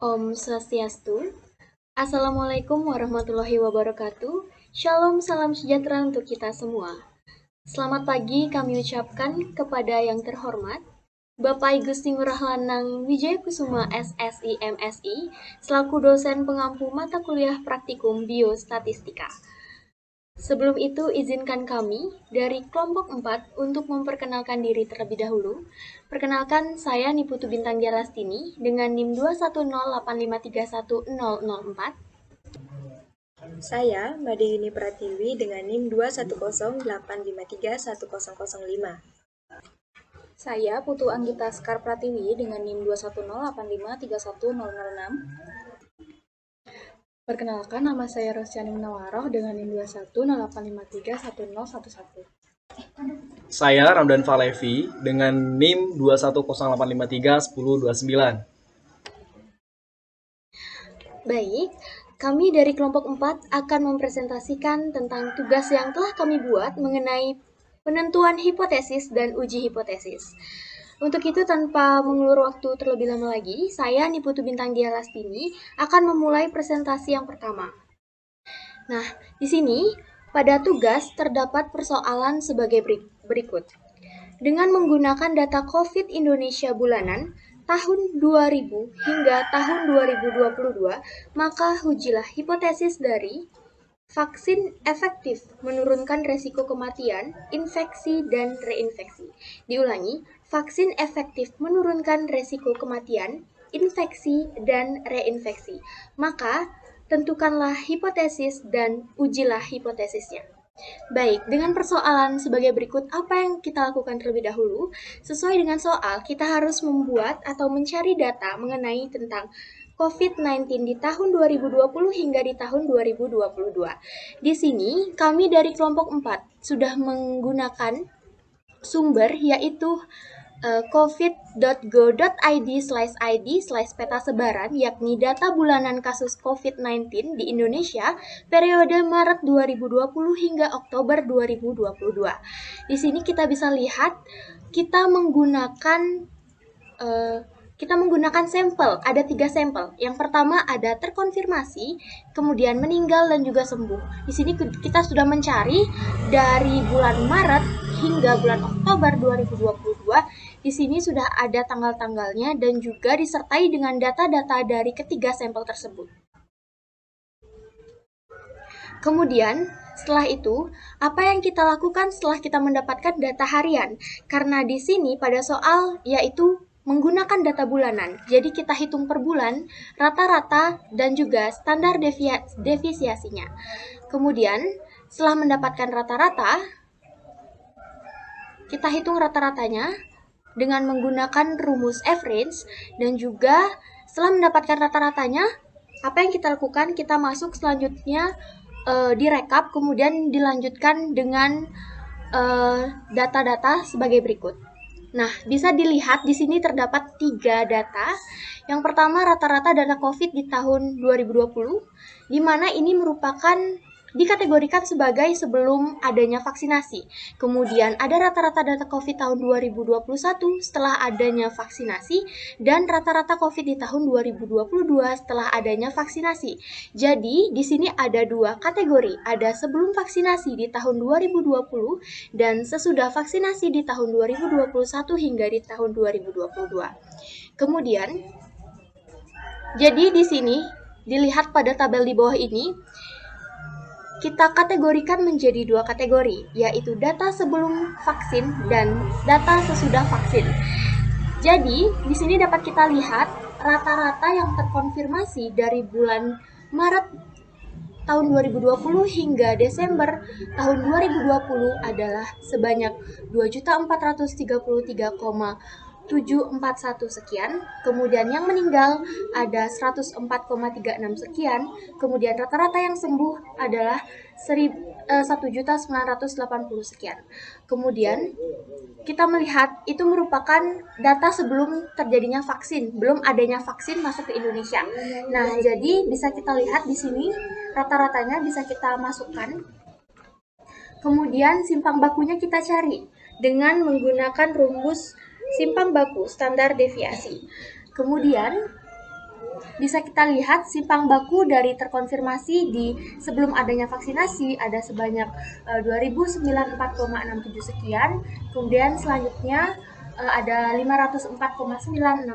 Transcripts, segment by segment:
Om Swastiastu. Assalamualaikum warahmatullahi wabarakatuh. Shalom, salam sejahtera untuk kita semua. Selamat pagi kami ucapkan kepada yang terhormat Bapak Igusti Ngurah Lanang Wijaya Kusuma SSI MSI selaku dosen pengampu mata kuliah praktikum biostatistika. Sebelum itu, izinkan kami dari kelompok 4 untuk memperkenalkan diri terlebih dahulu. Perkenalkan, saya Niputu Bintang Jalastini dengan NIM 21085310004. Saya, Made Yuni Pratiwi dengan NIM 21085310005. Saya Putu Anggita Sekar Pratiwi dengan NIM 21085310006. Perkenalkan, nama saya Rosyani Munawaroh dengan NIM 21085310011. Saya Ramdan Falevi dengan NIM 21085310029. Baik, kami dari kelompok 4 akan mempresentasikan tentang tugas yang telah kami buat mengenai penentuan hipotesis dan uji hipotesis. Untuk itu, tanpa mengulur waktu terlebih lama lagi, saya Niputu Bintang Dialastini akan memulai presentasi yang pertama. Nah, di sini pada tugas terdapat persoalan sebagai berikut. Dengan menggunakan data COVID Indonesia bulanan tahun 2000 hingga tahun 2022, maka ujilah hipotesis dari vaksin efektif menurunkan resiko kematian, infeksi, dan reinfeksi. Diulangi, vaksin efektif menurunkan resiko kematian, infeksi, dan reinfeksi. Maka, tentukanlah hipotesis dan ujilah hipotesisnya. Baik, dengan persoalan sebagai berikut, apa yang kita lakukan terlebih dahulu? Sesuai dengan soal, kita harus membuat atau mencari data mengenai tentang COVID-19 di tahun 2020 hingga di tahun 2022. Di sini, kami dari kelompok 4 sudah menggunakan sumber yaitu covid.go.id/peta sebaran, yakni data bulanan kasus COVID-19 di Indonesia periode Maret 2020 hingga Oktober 2022. Di sini kita bisa lihat kita menggunakan sampel, ada 3 sampel. Yang pertama ada terkonfirmasi, kemudian meninggal dan juga sembuh. Di sini kita sudah mencari dari bulan Maret hingga bulan Oktober 2022. Di sini sudah ada tanggal-tanggalnya dan juga disertai dengan data-data dari ketiga sampel tersebut. Kemudian, setelah itu, apa yang kita lakukan setelah kita mendapatkan data harian? Karena di sini pada soal yaitu menggunakan data bulanan. Jadi kita hitung per bulan, rata-rata, dan juga standar deviasinya. Kemudian, setelah mendapatkan rata-rata, kita hitung rata-ratanya dengan menggunakan rumus average, dan juga setelah mendapatkan rata-ratanya, apa yang kita lakukan? Kita masuk selanjutnya direkap, kemudian dilanjutkan dengan data-data sebagai berikut. Nah, bisa dilihat di sini terdapat 3 data. Yang pertama, rata-rata data COVID di tahun 2020, di mana ini merupakan dikategorikan sebagai sebelum adanya vaksinasi. Kemudian ada rata-rata data COVID tahun 2021 setelah adanya vaksinasi, dan rata-rata COVID di tahun 2022 setelah adanya vaksinasi. Jadi, di sini ada 2 kategori, ada sebelum vaksinasi di tahun 2020 dan sesudah vaksinasi di tahun 2021 hingga di tahun 2022. Kemudian, jadi di sini dilihat pada tabel di bawah ini, kita kategorikan menjadi 2 kategori, yaitu data sebelum vaksin dan data sesudah vaksin. Jadi, di sini dapat kita lihat rata-rata yang terkonfirmasi dari bulan Maret tahun 2020 hingga Desember tahun 2020 adalah sebanyak 2.433,741 sekian. Kemudian yang meninggal ada 104,36 sekian. Kemudian rata-rata yang sembuh adalah 1.980 sekian. Kemudian kita melihat itu merupakan data sebelum terjadinya vaksin, belum adanya vaksin masuk ke Indonesia. Nah, jadi bisa kita lihat di sini rata-ratanya bisa kita masukkan. Kemudian simpang bakunya kita cari dengan menggunakan rumus simpang baku standar deviasi. Kemudian bisa kita lihat simpang baku dari terkonfirmasi di sebelum adanya vaksinasi ada sebanyak 2094,67 sekian, kemudian selanjutnya ada 504,96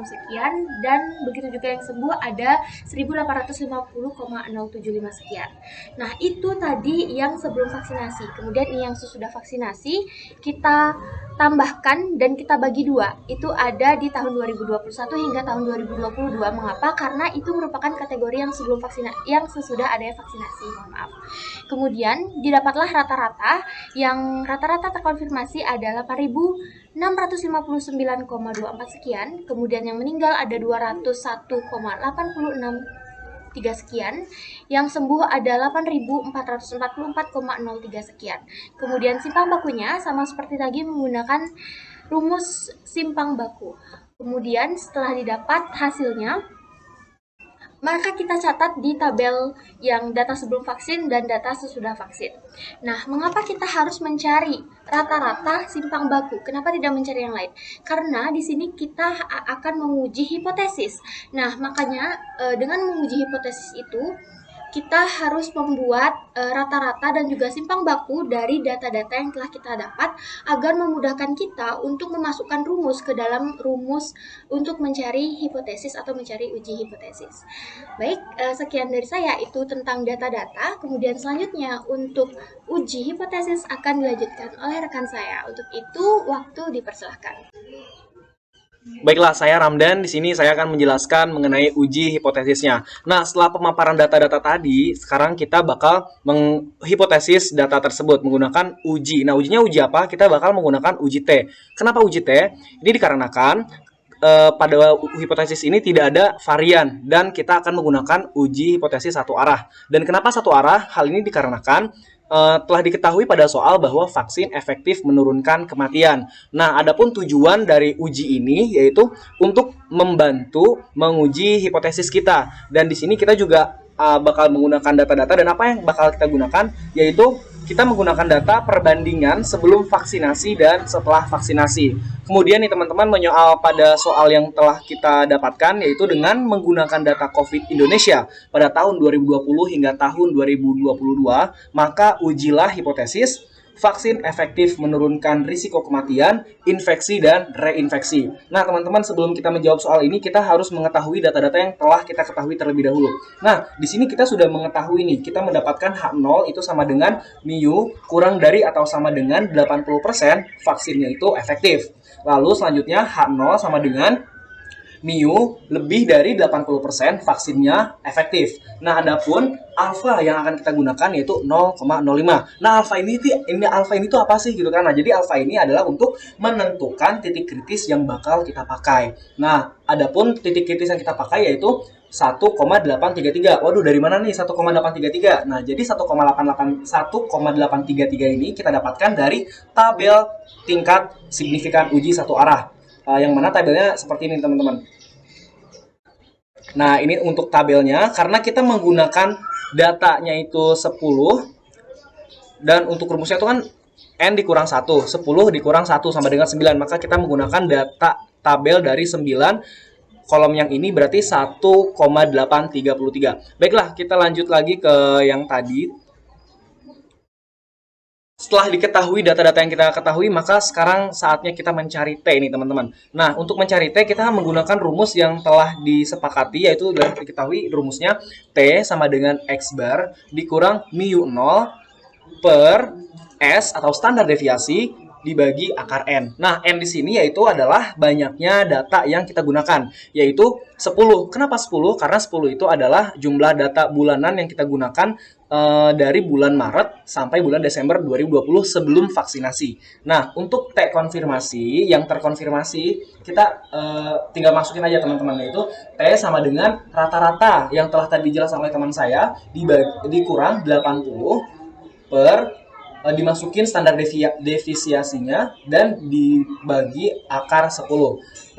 sekian, dan begitu juga yang sembuh ada 1850,075 sekian. Nah, itu tadi yang sebelum vaksinasi. Kemudian yang sesudah vaksinasi kita tambahkan dan kita bagi dua. Itu ada di tahun 2021 hingga tahun 2022. Mengapa? Karena itu merupakan kategori yang sebelum vaksinasi, yang sesudah adanya vaksinasi. Mohon maaf. Kemudian didapatlah rata-rata yang rata-rata terkonfirmasi ada 8.659,24 sekian, kemudian yang meninggal ada 201,86 sekian, yang sembuh ada 8.444,03 sekian. Kemudian simpang bakunya sama seperti tadi menggunakan rumus simpang baku. Kemudian setelah didapat hasilnya, maka kita catat di tabel yang data sebelum vaksin dan data sesudah vaksin. Nah, mengapa kita harus mencari rata-rata simpang baku? Kenapa tidak mencari yang lain? Karena di sini kita akan menguji hipotesis. Nah, makanya dengan menguji hipotesis itu, kita harus membuat rata-rata dan juga simpang baku dari data-data yang telah kita dapat agar memudahkan kita untuk memasukkan rumus ke dalam rumus untuk mencari hipotesis atau mencari uji hipotesis. Baik, sekian dari saya itu tentang data-data. Kemudian selanjutnya untuk uji hipotesis akan dilanjutkan oleh rekan saya. Untuk itu waktu dipersilahkan. Baiklah, saya Ramdan. Di sini saya akan menjelaskan mengenai uji hipotesisnya. Nah, setelah pemaparan data-data tadi, sekarang kita bakal menghipotesis data tersebut menggunakan uji. Nah, ujinya uji apa? Kita bakal menggunakan uji T. Kenapa uji T? Ini dikarenakan pada hipotesis ini tidak ada varian dan kita akan menggunakan uji hipotesis satu arah. Dan kenapa satu arah? Hal ini dikarenakan telah diketahui pada soal bahwa vaksin efektif menurunkan kematian. Nah, adapun tujuan dari uji ini yaitu untuk membantu menguji hipotesis kita. Dan di sini kita juga bakal menggunakan data-data, dan apa yang bakal kita gunakan yaitu kita menggunakan data perbandingan sebelum vaksinasi dan setelah vaksinasi. Kemudian nih teman-teman, menyoal pada soal yang telah kita dapatkan yaitu dengan menggunakan data COVID Indonesia pada tahun 2020 hingga tahun 2022, maka ujilah hipotesis vaksin efektif menurunkan risiko kematian, infeksi, dan reinfeksi. Nah, teman-teman, sebelum kita menjawab soal ini, kita harus mengetahui data-data yang telah kita ketahui terlebih dahulu. Nah, di sini kita sudah mengetahui nih, kita mendapatkan H0 itu sama dengan mu kurang dari atau sama dengan 80% vaksinnya itu efektif. Lalu selanjutnya H0 sama dengan mu lebih dari 80% vaksinnya efektif. Nah, adapun alfa yang akan kita gunakan yaitu 0,05. Nah, alfa ini tuh apa sih gitu kan? Nah, jadi alfa ini adalah untuk menentukan titik kritis yang bakal kita pakai. Nah, adapun titik kritis yang kita pakai yaitu 1,833. Waduh, dari mana nih 1,833? Nah, jadi 1,833 ini kita dapatkan dari tabel tingkat signifikan uji satu arah. Yang mana tabelnya seperti ini teman-teman. Nah, ini untuk tabelnya karena kita menggunakan datanya itu 10 dan untuk rumusnya itu kan N dikurang 1, 10 dikurang 1 sama dengan 9, maka kita menggunakan data tabel dari 9 kolom yang ini berarti 1,833. Baiklah, kita lanjut lagi ke yang tadi. Setelah diketahui data-data yang kita ketahui, maka sekarang saatnya kita mencari T ini teman-teman. Nah, untuk mencari T kita menggunakan rumus yang telah disepakati, yaitu sudah diketahui rumusnya T sama dengan X bar dikurang mu 0 per S atau standar deviasi dibagi akar N. Nah, N di sini yaitu adalah banyaknya data yang kita gunakan, yaitu 10. Kenapa 10? Karena 10 itu adalah jumlah data bulanan yang kita gunakan dari bulan Maret sampai bulan Desember 2020 sebelum vaksinasi. Nah, untuk T konfirmasi, yang terkonfirmasi, kita tinggal masukin aja teman-teman, yaitu T sama dengan rata-rata yang telah tadi dijelaskan oleh teman saya, dikurang 80 per dimasukin standar defisiasinya dan dibagi akar 10.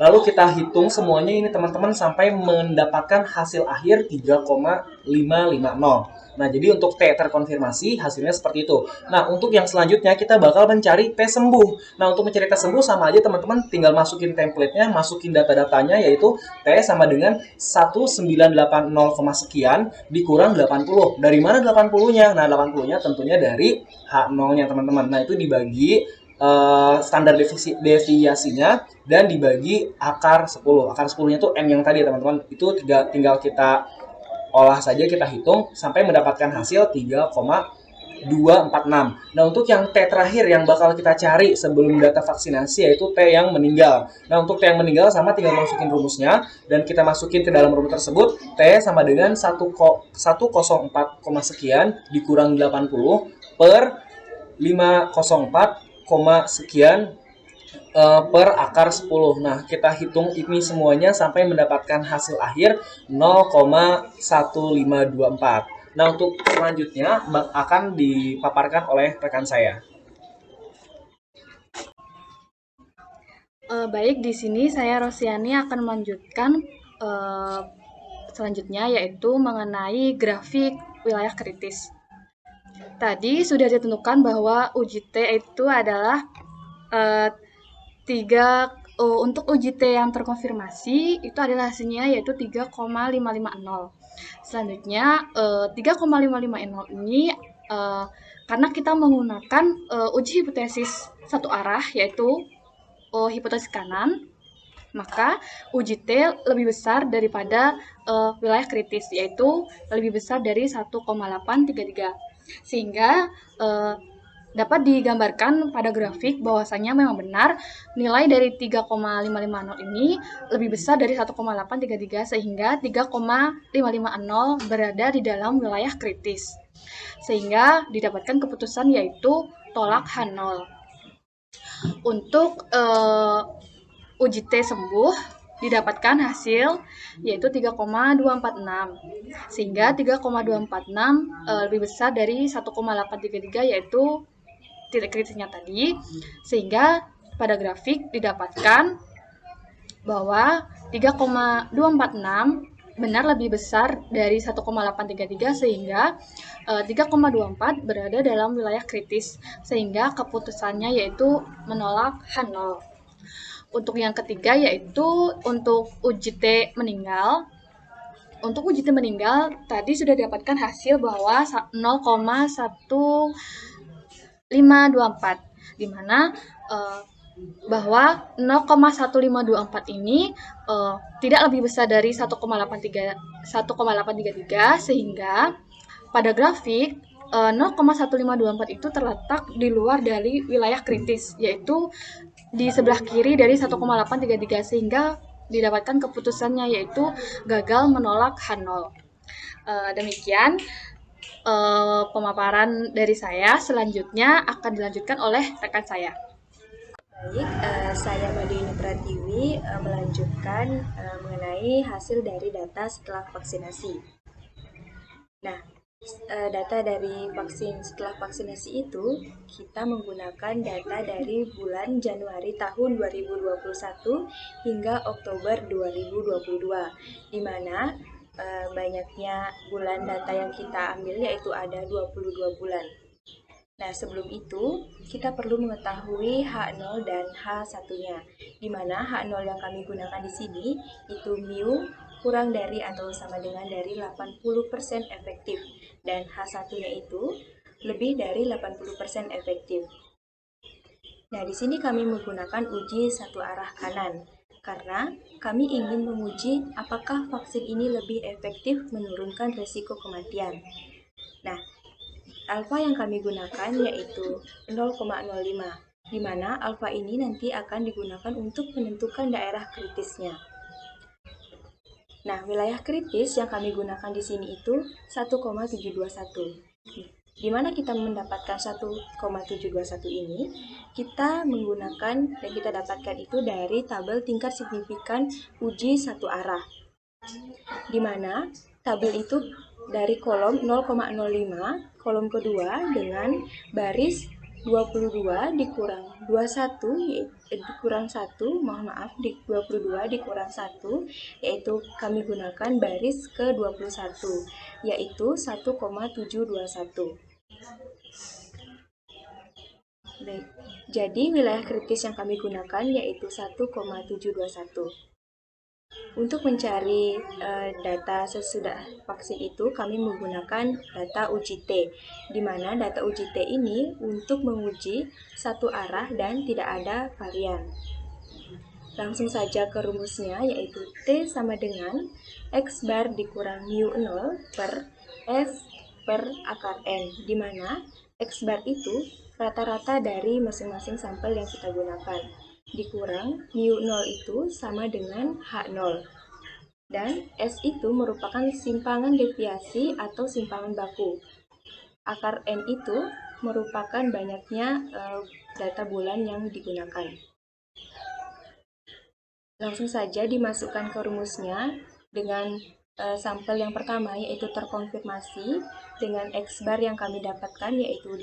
Lalu kita hitung semuanya ini teman-teman sampai mendapatkan hasil akhir 3,550. Nah, jadi untuk T terkonfirmasi hasilnya seperti itu. Nah, untuk yang selanjutnya kita bakal mencari T sembuh. Nah, untuk mencari T sembuh sama aja teman-teman, tinggal masukin template-nya, masukin data-datanya, yaitu T sama dengan 1980, sekian dikurang 80. Dari mana 80-nya? Nah, 80-nya tentunya dari H0-nya teman-teman. Nah, itu dibagi standar deviasinya dan dibagi akar 10. Akar 10-nya itu N yang tadi teman-teman. Itu tinggal kita olah saja, kita hitung sampai mendapatkan hasil 3,246. Nah, untuk yang T terakhir yang bakal kita cari sebelum data vaksinasi yaitu T yang meninggal. Nah, untuk T yang meninggal sama tinggal masukin rumusnya dan kita masukin ke dalam rumus tersebut. T sama dengan 104, sekian dikurang 80 per 504, sekian per akar 10. Nah, kita hitung ini semuanya sampai mendapatkan hasil akhir 0,1524. Nah, untuk selanjutnya akan dipaparkan oleh rekan saya. Baik, di sini saya Rosiani akan melanjutkan selanjutnya, yaitu mengenai grafik wilayah kritis. Tadi sudah ditentukan bahwa uji T itu adalah untuk uji T yang terkonfirmasi itu adalah hasilnya yaitu 3,550. Selanjutnya 3,550 ini karena kita menggunakan uji hipotesis satu arah yaitu hipotesis kanan, maka uji T lebih besar daripada wilayah kritis, yaitu lebih besar dari 1,833. Sehingga dapat digambarkan pada grafik bahwasanya memang benar nilai dari 3,550 ini lebih besar dari 1,833, sehingga 3,550 berada di dalam wilayah kritis. Sehingga didapatkan keputusan yaitu tolak H0. Untuk uji T sembuh didapatkan hasil yaitu 3,246, sehingga 3,246 lebih besar dari 1,833 yaitu titik kritisnya tadi, sehingga pada grafik didapatkan bahwa 3,246 benar lebih besar dari 1,833, sehingga 3,24 berada dalam wilayah kritis, sehingga keputusannya yaitu menolak H0. Untuk yang ketiga yaitu untuk uji T meninggal. Untuk uji T meninggal tadi sudah didapatkan hasil bahwa 0,1524, di mana bahwa 0,1524 ini tidak lebih besar dari 1,833, sehingga pada grafik 0,1524 itu terletak di luar dari wilayah kritis, yaitu di sebelah kiri dari 1,833, sehingga didapatkan keputusannya yaitu gagal menolak H0. Demikian pemaparan dari saya. Selanjutnya akan dilanjutkan oleh rekan saya. Baik, saya Madini Pratiwi melanjutkan mengenai hasil dari data setelah vaksinasi. Nah, data dari vaksin setelah vaksinasi itu kita menggunakan data dari bulan Januari tahun 2021 hingga Oktober 2022, di mana banyaknya bulan data yang kita ambil yaitu ada 22 bulan. Nah, sebelum itu kita perlu mengetahui H0 dan H1-nya, di mana H0 yang kami gunakan di sini itu mu kurang dari atau sama dengan dari 80% efektif, dan H1-nya itu lebih dari 80% efektif. Nah, di sini kami menggunakan uji satu arah kanan, karena kami ingin menguji apakah vaksin ini lebih efektif menurunkan risiko kematian. Nah, alfa yang kami gunakan yaitu 0,05, di mana alfa ini nanti akan digunakan untuk menentukan daerah kritisnya. Nah, wilayah kritis yang kami gunakan di sini itu 1,721. Di mana kita mendapatkan 1,721 ini, kita menggunakan dan kita dapatkan itu dari tabel tingkat signifikan uji satu arah. Di mana tabel itu dari kolom 0,05, kolom kedua dengan baris 22 dikurang 21 dikurang 1, mohon maaf, 22 dikurang 1, yaitu kami gunakan baris ke-21, yaitu 1,721. Baik, jadi wilayah kritis yang kami gunakan yaitu 1,721. Untuk mencari data sesudah vaksin itu, kami menggunakan data uji T, di mana data uji T ini untuk menguji satu arah dan tidak ada varian. Langsung saja ke rumusnya, yaitu T sama dengan X bar dikurang mu 0 per F per akar N, di mana X bar itu rata-rata dari masing-masing sampel yang kita gunakan, dikurang mu 0 itu sama dengan H0. Dan S itu merupakan simpangan deviasi atau simpangan baku. Akar N itu merupakan banyaknya data bulan yang digunakan. Langsung saja dimasukkan ke rumusnya dengan sampel yang pertama, yaitu terkonfirmasi dengan X bar yang kami dapatkan yaitu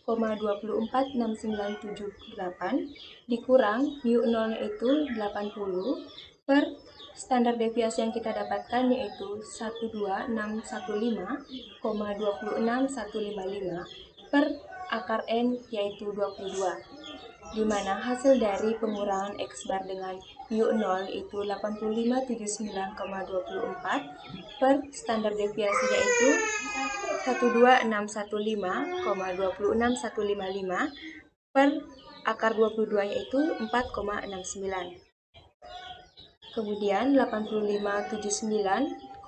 8659,246978 dikurang mu 0 yaitu 80 per standar deviasi yang kita dapatkan yaitu 12615,26155 per akar N yaitu 22, di mana hasil dari pengurangan X bar dengan mu 0 yaitu 8579,24 per standar deviasi yaitu 12615,26155 per akar 22 yaitu 4,69. Kemudian 8579,24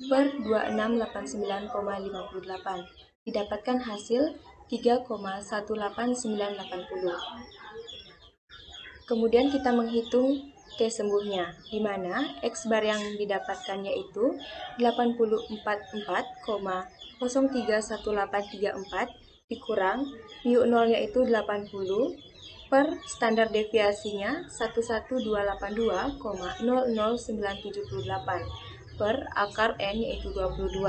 per 2689,58 didapatkan hasil 3,18980. Kemudian kita menghitung T sembuhnya, di mana X bar yang didapatkan yaitu 844,031834 dikurang mu 0 yaitu 80 per standar deviasinya 11282,00978 per akar N yaitu 22,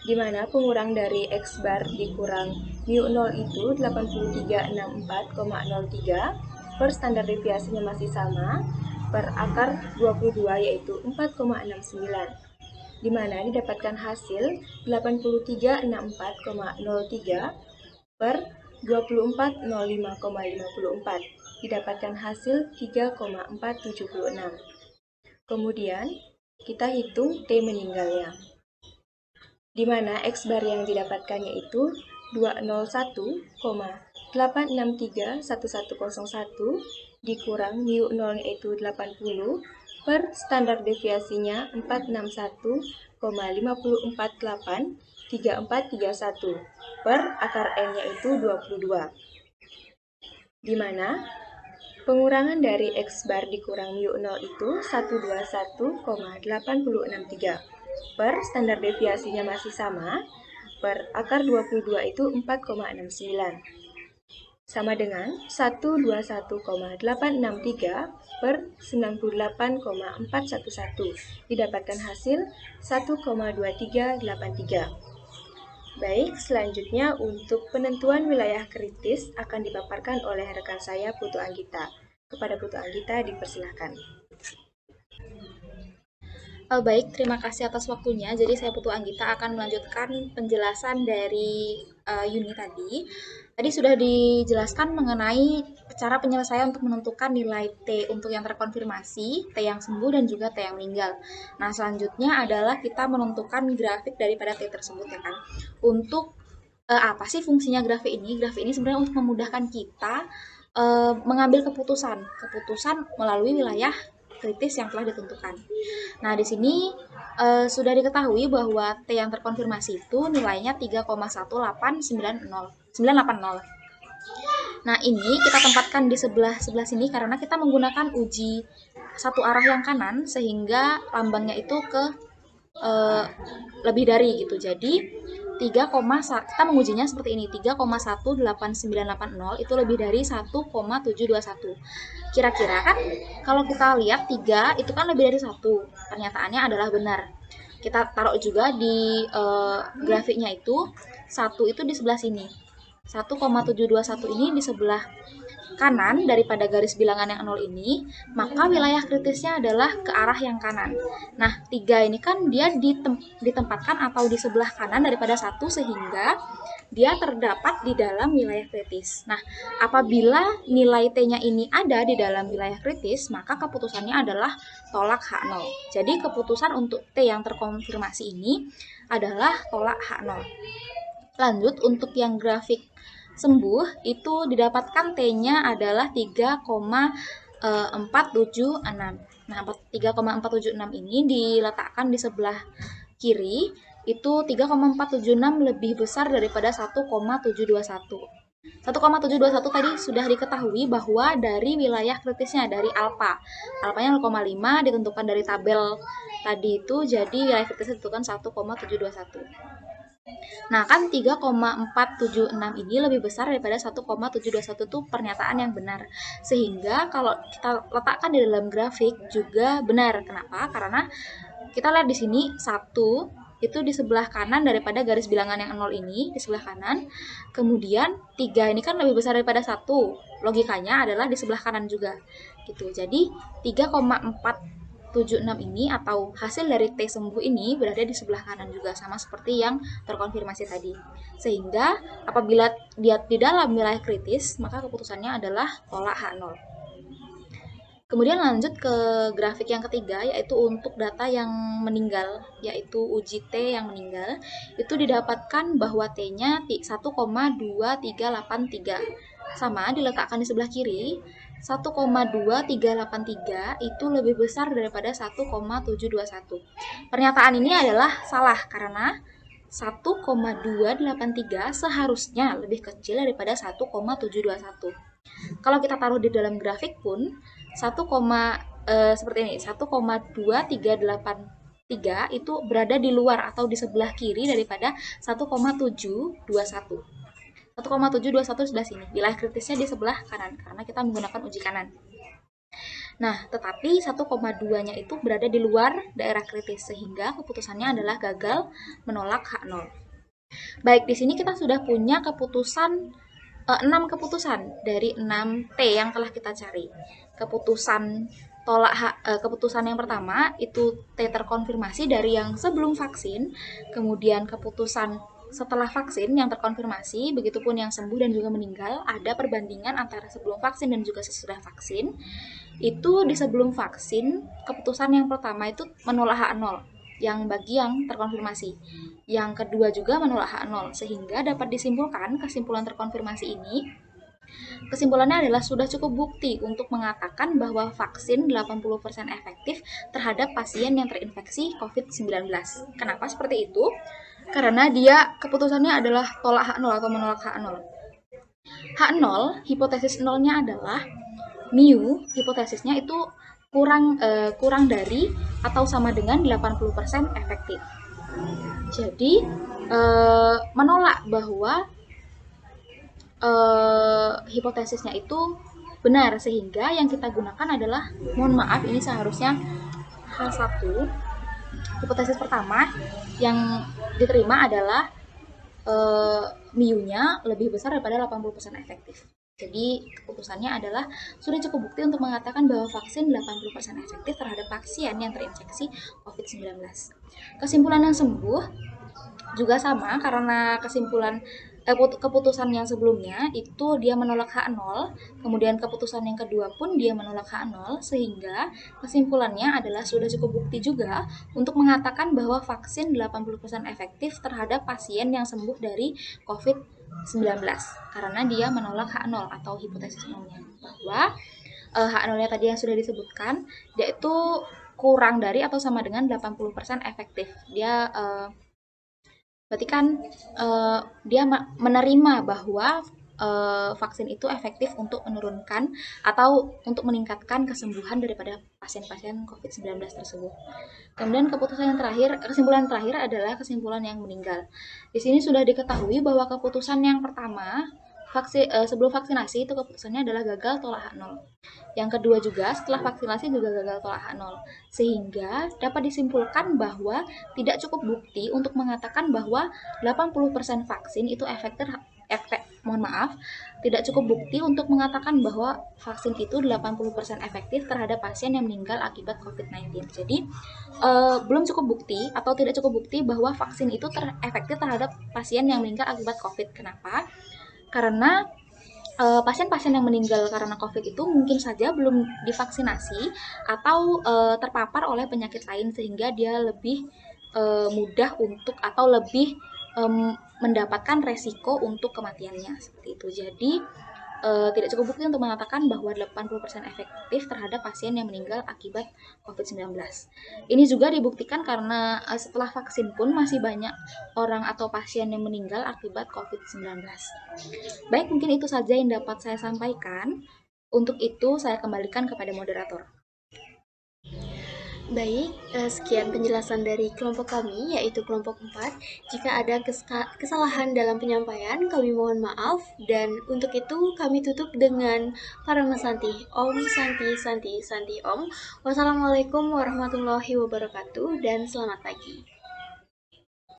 di mana pengurang dari X bar dikurang mu 0 itu 8364,03 per standar deviasinya masih sama per akar 22 yaitu 4,69, di mana didapatkan hasil 8364,03 per 2405,54 didapatkan hasil 3,476. Kemudian kita hitung T meninggalnya, di mana X bar yang didapatkan yaitu 201,8631101 dikurang mu 0 yaitu 80 per standar deviasinya 461,5483431 per akar N yaitu 22, di mana pengurangan dari X bar dikurang mu 0 itu 121,8063 per standar deviasinya masih sama per akar 22 itu 4,69 sama dengan 121,863 per 98,411 didapatkan hasil 1,2383. Baik, selanjutnya untuk penentuan wilayah kritis akan dipaparkan oleh rekan saya Putu Anggita. Kepada Putu Anggita dipersilahkan. Baik, terima kasih atas waktunya. Jadi saya Putu Anggita akan melanjutkan penjelasan dari Yuni tadi. Tadi sudah dijelaskan mengenai cara penyelesaian untuk menentukan nilai T untuk yang terkonfirmasi, T yang sembuh, dan juga T yang meninggal. Nah, selanjutnya adalah kita menentukan grafik daripada T tersebut ya kan. Untuk apa sih fungsinya grafik ini? Grafik ini sebenarnya untuk memudahkan kita mengambil keputusan melalui wilayah kritis yang telah ditentukan. Nah, di sini sudah diketahui bahwa T yang terkonfirmasi itu nilainya 3,18980. Nah, ini kita tempatkan di sebelah sini karena kita menggunakan uji satu arah yang kanan sehingga lambangnya itu ke lebih dari gitu. Jadi kita mengujinya seperti ini, 3,18980 itu lebih dari 1,721. Kira-kira kan kalau kita lihat 3 itu kan lebih dari 1. Pernyataannya adalah benar. Kita taruh juga di grafiknya itu 1 itu di sebelah sini. 1,721 ini di sebelah kanan daripada garis bilangan yang 0 ini, maka wilayah kritisnya adalah ke arah yang kanan. Nah, 3 ini kan dia ditempatkan atau di sebelah kanan daripada 1 sehingga dia terdapat di dalam wilayah kritis. Nah, apabila nilai T-nya ini ada di dalam wilayah kritis, maka keputusannya adalah tolak H0. Jadi, keputusan untuk T yang terkonfirmasi ini adalah tolak H0. Lanjut, untuk yang grafik sembuh itu didapatkan T-nya adalah 3,476. Nah, 3,476 ini diletakkan di sebelah kiri, itu 3,476 lebih besar daripada 1,721. 1,721 tadi sudah diketahui bahwa dari wilayah kritisnya, dari alfa. Alfanya 0,5 ditentukan dari tabel tadi itu, jadi wilayah kritisnya ditentukan 1,721. Nah, kan 3,476 ini lebih besar daripada 1,721 itu pernyataan yang benar. Sehingga kalau kita letakkan di dalam grafik juga benar. Kenapa? Karena kita lihat di sini 1 itu di sebelah kanan daripada garis bilangan yang 0 ini, di sebelah kanan. Kemudian 3 ini kan lebih besar daripada 1. Logikanya adalah di sebelah kanan juga. Gitu. Jadi 3,476 ini atau hasil dari T sembuh ini berada di sebelah kanan juga, sama seperti yang terkonfirmasi tadi. Sehingga apabila dia di dalam wilayah kritis, maka keputusannya adalah tolak H0. Kemudian lanjut ke grafik yang ketiga, yaitu untuk data yang meninggal, yaitu uji T yang meninggal. Itu didapatkan bahwa T-nya 1,2383. Sama, diletakkan di sebelah kiri. 1,2383 itu lebih besar daripada 1,721. Pernyataan ini adalah salah karena 1,283 seharusnya lebih kecil daripada 1,721. Kalau kita taruh di dalam grafik pun seperti ini, 1,2383 itu berada di luar atau di sebelah kiri daripada 1,721. 1,721 sebelah sini. Wilayah kritisnya di sebelah kanan karena kita menggunakan uji kanan. Nah, tetapi 1,2-nya itu berada di luar daerah kritis sehingga keputusannya adalah gagal menolak H0. Baik, di sini kita sudah punya keputusan 6 keputusan dari 6 T yang telah kita cari. Keputusan keputusan yang pertama itu T terkonfirmasi dari yang sebelum vaksin, kemudian keputusan setelah vaksin yang terkonfirmasi, begitupun yang sembuh dan juga meninggal, ada perbandingan antara sebelum vaksin dan juga sesudah vaksin. Itu di sebelum vaksin, keputusan yang pertama itu menolak H0, yang bagi yang terkonfirmasi. Yang kedua juga menolak H0, sehingga dapat disimpulkan kesimpulan terkonfirmasi ini. Kesimpulannya adalah sudah cukup bukti untuk mengatakan bahwa vaksin 80% efektif terhadap pasien yang terinfeksi COVID-19. Kenapa seperti itu? Karena dia keputusannya adalah tolak H0 atau menolak H0. H0, hipotesis nolnya adalah mu, hipotesisnya itu kurang dari atau sama dengan 80% efektif. Jadi menolak bahwa hipotesisnya itu benar, sehingga yang kita gunakan adalah, mohon maaf ini seharusnya H1. Hipotesis pertama yang diterima adalah mu-nya lebih besar daripada 80% efektif. Jadi keputusannya adalah sudah cukup bukti untuk mengatakan bahwa vaksin 80% efektif terhadap pasien yang terinfeksi COVID-19. Kesimpulan yang sembuh juga sama karena keputusan yang sebelumnya itu dia menolak H0, kemudian keputusan yang kedua pun dia menolak H0, sehingga kesimpulannya adalah sudah cukup bukti juga untuk mengatakan bahwa vaksin 80% efektif terhadap pasien yang sembuh dari COVID-19 karena dia menolak H0 atau hipotesis nolnya, bahwa H0-nya tadi yang sudah disebutkan dia itu kurang dari atau sama dengan 80% efektif. Dia berarti kan dia menerima bahwa vaksin itu efektif untuk menurunkan atau untuk meningkatkan kesembuhan daripada pasien-pasien COVID-19 tersebut. Kemudian kesimpulan terakhir adalah kesimpulan yang meninggal. Di sini sudah diketahui bahwa keputusan yang pertama sebelum vaksinasi itu keputusannya adalah gagal tolak H0. Yang kedua juga setelah vaksinasi juga gagal tolak H0. Sehingga dapat disimpulkan bahwa tidak cukup bukti untuk mengatakan bahwa 80% vaksin itu tidak cukup bukti untuk mengatakan bahwa vaksin itu 80% efektif terhadap pasien yang meninggal akibat COVID-19. Jadi, belum cukup bukti atau tidak cukup bukti bahwa vaksin itu efektif terhadap pasien yang meninggal akibat COVID. Kenapa? Karena pasien-pasien yang meninggal karena COVID itu mungkin saja belum divaksinasi atau terpapar oleh penyakit lain sehingga dia lebih mudah untuk atau lebih mendapatkan resiko untuk kematiannya seperti itu. Jadi tidak cukup bukti untuk mengatakan bahwa 80% efektif terhadap pasien yang meninggal akibat COVID-19. Ini juga dibuktikan karena setelah vaksin pun masih banyak orang atau pasien yang meninggal akibat COVID-19. Baik, mungkin itu saja yang dapat saya sampaikan. Untuk itu, saya kembalikan kepada moderator. Baik, sekian penjelasan dari kelompok kami, yaitu kelompok 4. Jika ada kesalahan dalam penyampaian, kami mohon maaf. Dan untuk itu, kami tutup dengan Parama Santi. Om Santi Santi Santi Om. Wassalamualaikum warahmatullahi wabarakatuh dan selamat pagi.